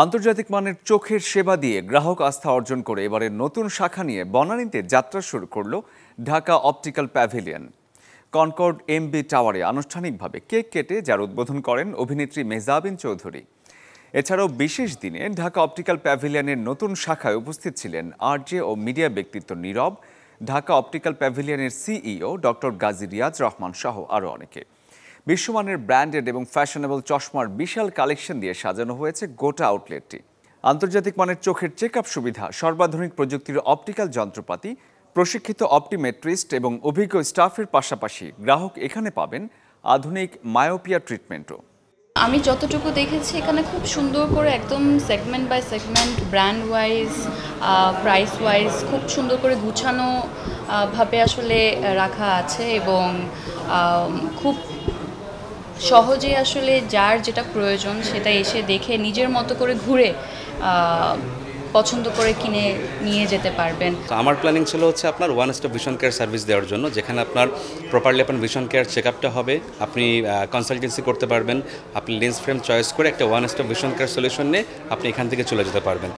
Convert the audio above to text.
আন্তর্জাতিক মানের চোখের সেবা দিয়ে গ্রাহক আস্থা অর্জন করে এবারে নতুন শাখা নিয়ে বনানীতে যাত্রা শুরু করল Dhaka optical pavilion. Concord MB টাওয়ারে আনুষ্ঠানিকভাবে কেক কেটে যার উদ্বোধন করেন অভিনেত্রী মেহজাবিন চৌধুরী। এছাড়াও বিশেষ দিনে ঢাকা অপটিক্যাল প্যাভিলিয়নের নতুন শাখায় উপস্থিত ছিলেন আরজে ও মিডিয়া ব্যক্তিত্ব নীরব, ঢাকা অপটিক্যাল প্যাভিলিয়নের সিইও ডক্টর গাজী রিয়াজ রহমান সহ আরও অনেকে। বিশ্বমানের ব্র্যান্ডেড এবং ফ্যাশনেবল চশমার বিশাল কালেকশন দিয়ে সাজানো হয়েছে গোটা আউটলেটটি। আন্তর্জাতিক মানের চোখের চেক আপ সুবিধা, সর্বাধুনিক প্রযুক্তির অপটিক্যাল যন্ত্রপাতি, প্রশিক্ষিত অপটিমেট্রিস্ট এবং অভিজ্ঞ স্টাফের পাশাপাশি গ্রাহক এখানে পাবেন আধুনিক মায়োপিয়া ট্রিটমেন্টও। আমি যতটুকু দেখেছি এখানে খুব সুন্দর করে একদম segment by segment, brand wise, price wise খুব সুন্দর করে গুছানো ভাবে আসলে রাখা আছে এবং খুব সহজে আসলে যার যেটা প্রয়োজন সেটা এসে দেখে নিজের মতো করে ঘুরে পছন্দ করে কিনে নিয়ে যেতে পারবেন। আমার প্ল্যানিং ছিল হচ্ছে আপনার one stop vision care service দেওয়ার জন্য, যেখানে আপনার প্রপারলি আপনার ভিশন কেয়ার চেক আপটা হবে, আপনি কনসালটেন্সি করতে পারবেন, আপনি লেন্স ফ্রেম চয়েস করে একটা one stop vision care solution নিয়ে আপনি এখান থেকে চলে যেতে পারবেন।